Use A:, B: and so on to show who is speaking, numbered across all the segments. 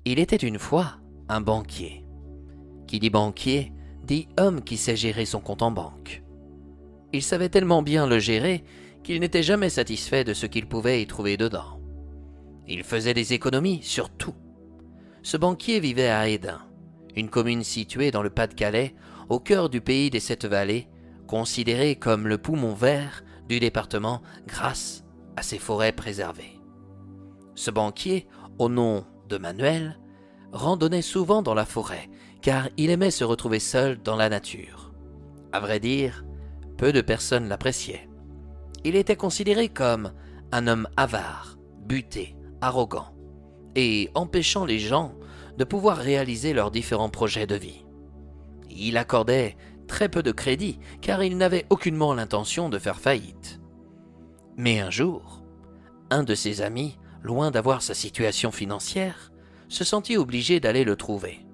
A: Il était une fois un banquier. Qui dit banquier, dit homme qui sait gérer son compte en banque. Il savait tellement bien le gérer qu'il n'était jamais satisfait de ce qu'il pouvait y trouver dedans. Il faisait des économies sur tout. Ce banquier vivait à Hesdin, une commune située dans le Pas-de-Calais, au cœur du pays des Sept Vallées, considérée comme le poumon vert du département grâce à ses forêts préservées. Ce banquier, au nom de Manuel, randonnait souvent dans la forêt, car il aimait se retrouver seul dans la nature. À vrai dire, peu de personnes l'appréciaient. Il était considéré comme un homme avare, buté, arrogant, et empêchant les gens de pouvoir réaliser leurs différents projets de vie. Il accordait très peu de crédit, car il n'avait aucunement l'intention de faire faillite. Mais un jour, un de ses amis, loin d'avoir sa situation financière, se sentit obligé d'aller le trouver.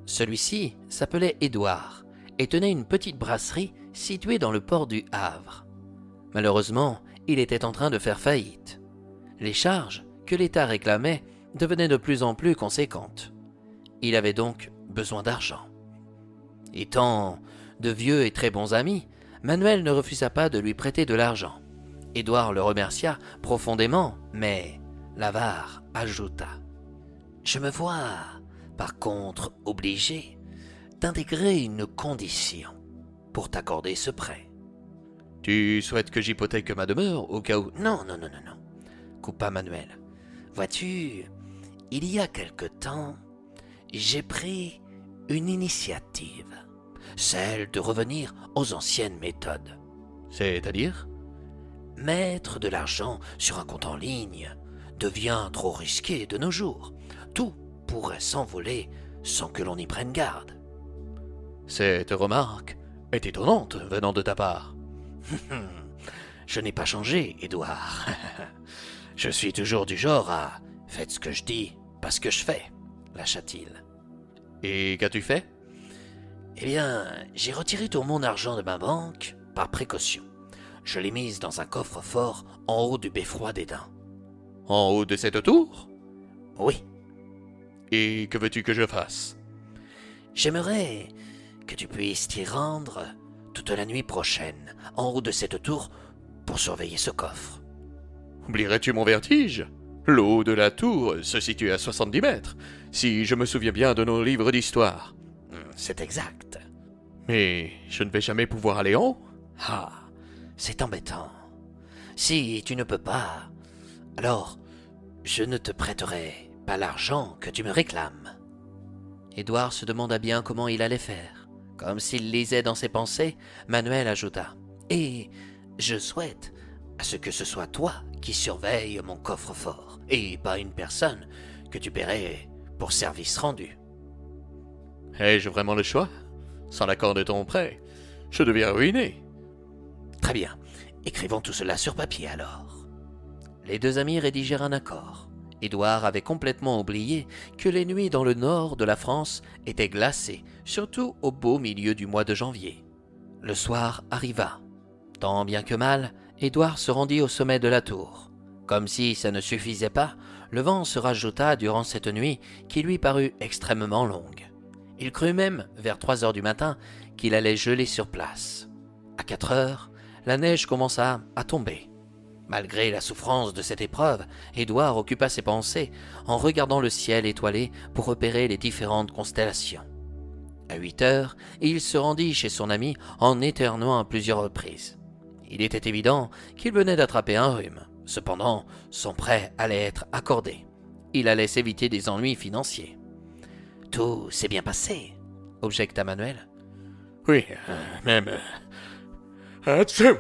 A: Celui-ci s'appelait Édouard et tenait une petite brasserie située dans le port du Havre. Malheureusement, il était en train de faire faillite. Les charges que l'État réclamait devenaient de plus en plus conséquentes. Il avait donc besoin d'argent. Étant de vieux et très bons amis, Manuel ne refusa pas de lui prêter de l'argent. Édouard le remercia profondément, mais l'avare ajouta : « Je me vois, par contre, obligé d'intégrer une condition pour t'accorder ce prêt. » « Tu souhaites que j'hypothèque ma demeure au cas où... » »« Non, coupa Manuel. « Vois-tu, il y a quelque temps, j'ai pris une initiative, celle de revenir aux anciennes méthodes. »« C'est-à-dire ?»« Mettre de l'argent sur un compte en ligne devient trop risqué de nos jours. Tout pourrait s'envoler sans que l'on y prenne garde. »« Cette remarque est étonnante venant de ta part. » « Je n'ai pas changé, Édouard. Je suis toujours du genre à « faites ce que je dis, pas ce que je fais », lâcha-t-il. « Et qu'as-tu fait ?»« Eh bien, j'ai retiré tout mon argent de ma banque par précaution. Je l'ai mise dans un coffre-fort en haut du beffroi d'Hesdin. »« En haut de cette tour ?»« Oui. »« Et que veux-tu que je fasse ?»« J'aimerais que tu puisses t'y rendre toute la nuit prochaine, en haut de cette tour, pour surveiller ce coffre. »« Oublierais-tu mon vertige ? Le haut de la tour se situe à 70 mètres, si je me souviens bien de nos livres d'histoire. »« C'est exact. »« Mais je ne vais jamais pouvoir aller en haut ? » ?»« Ah, c'est embêtant. Si tu ne peux pas, alors je ne te prêterai pas l'argent que tu me réclames. » Édouard se demanda bien comment il allait faire. Comme s'il lisait dans ses pensées, Manuel ajouta : « Et je souhaite à ce que ce soit toi qui surveille mon coffre-fort, et pas une personne que tu paierais pour service rendu. » « Ai-je vraiment le choix ? Sans l'accord de ton prêt, je deviens ruiné. »« Très bien, écrivons tout cela sur papier alors. » Les deux amis rédigèrent un accord. Édouard avait complètement oublié que les nuits dans le nord de la France étaient glacées, surtout au beau milieu du mois de janvier. Le soir arriva. Tant bien que mal, Édouard se rendit au sommet de la tour. Comme si ça ne suffisait pas, le vent se rajouta durant cette nuit qui lui parut extrêmement longue. Il crut même, vers 3 heures du matin, qu'il allait geler sur place. À 4 heures, la neige commença à tomber. Malgré la souffrance de cette épreuve, Édouard occupa ses pensées en regardant le ciel étoilé pour repérer les différentes constellations. À 8 heures, il se rendit chez son ami en éternuant à plusieurs reprises. Il était évident qu'il venait d'attraper un rhume. Cependant, son prêt allait être accordé. Il allait s'éviter des ennuis financiers. « Tout s'est bien passé, » objecta Manuel. « Oui, même... Atchou !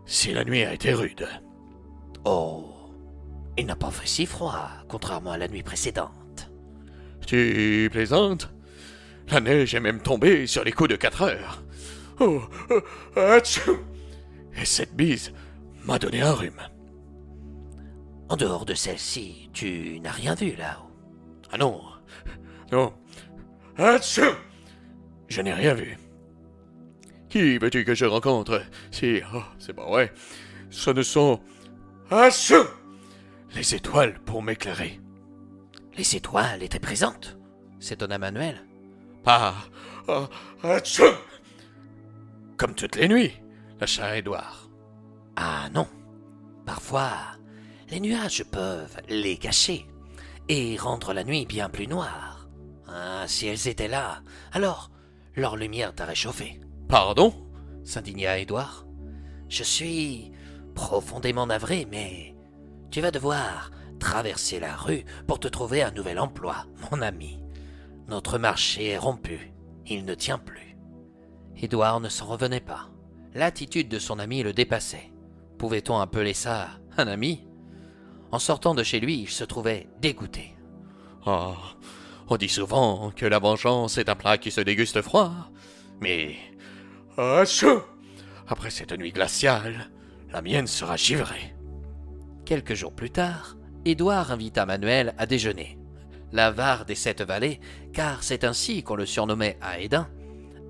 A: Si la nuit a été rude. »« Oh, il n'a pas fait si froid, contrairement à la nuit précédente. »« Tu plaisantes ? La neige est même tombée sur les coups de 4 heures. Oh, atchou ! Et cette bise m'a donné un rhume. »« En dehors de celle-ci, tu n'as rien vu là-haut. »« Ah non, non. Atchou ! Je n'ai rien vu. » Qui veux-tu que je rencontre? Si, oh, c'est pas vrai. Ce ne sont... Achou! Les étoiles pour m'éclairer. Les étoiles étaient présentes, s'étonna Manuel.
B: Pas... Atchou! Comme toutes les nuits, lâcha Édouard.
A: Ah non. Parfois, les nuages peuvent les cacher et rendre la nuit bien plus noire. Ah, si elles étaient là, alors leur lumière t'a réchauffé.
B: Pardon?
A: S'indigna Édouard. Je suis profondément navré, mais tu vas devoir traverser la rue pour te trouver un nouvel emploi, mon ami. Notre marché est rompu, il ne tient plus. Édouard ne s'en revenait pas. L'attitude de son ami le dépassait. Pouvait-on appeler ça un ami? En sortant de chez lui, il se trouvait dégoûté.
B: Oh, on dit souvent que la vengeance est un plat qui se déguste froid, mais... Achou! Après cette nuit glaciale, la mienne sera givrée.
A: Quelques jours plus tard, Édouard invita Manuel à déjeuner. L'avare des 7 vallées, car c'est ainsi qu'on le surnommait à Hesdin,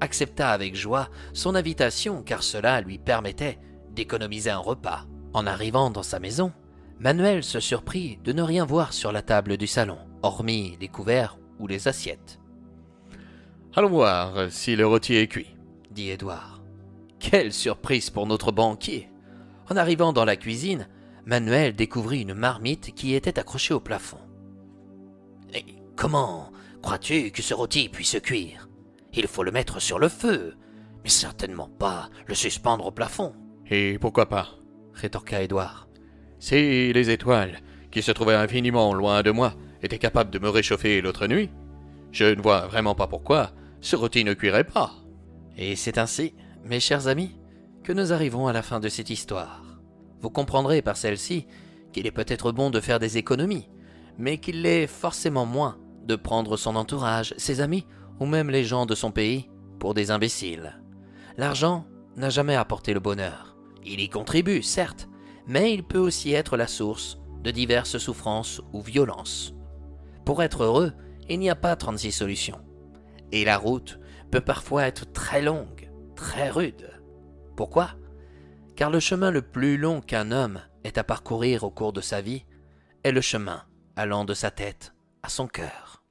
A: accepta avec joie son invitation car cela lui permettait d'économiser un repas. En arrivant dans sa maison, Manuel se surprit de ne rien voir sur la table du salon, hormis les couverts ou les assiettes.
B: « Allons voir si le rôti est cuit, »
A: dit Édouard. Quelle surprise pour notre banquier! En arrivant dans la cuisine, Manuel découvrit une marmite qui était accrochée au plafond. « Et comment crois-tu que ce rôti puisse cuire? Il faut le mettre sur le feu, mais certainement pas le suspendre au plafond. »
B: « Et pourquoi pas ?»
A: rétorqua Édouard.
B: « Si les étoiles, qui se trouvaient infiniment loin de moi, étaient capables de me réchauffer l'autre nuit, je ne vois vraiment pas pourquoi ce rôti ne cuirait pas. »
A: Et c'est ainsi, mes chers amis, que nous arrivons à la fin de cette histoire. Vous comprendrez par celle-ci qu'il est peut-être bon de faire des économies, mais qu'il l'est forcément moins de prendre son entourage, ses amis ou même les gens de son pays pour des imbéciles. L'argent n'a jamais apporté le bonheur. Il y contribue, certes, mais il peut aussi être la source de diverses souffrances ou violences. Pour être heureux, il n'y a pas 36 solutions. Et la route peut parfois être très longue, très rude. Pourquoi? Car le chemin le plus long qu'un homme ait à parcourir au cours de sa vie est le chemin allant de sa tête à son cœur.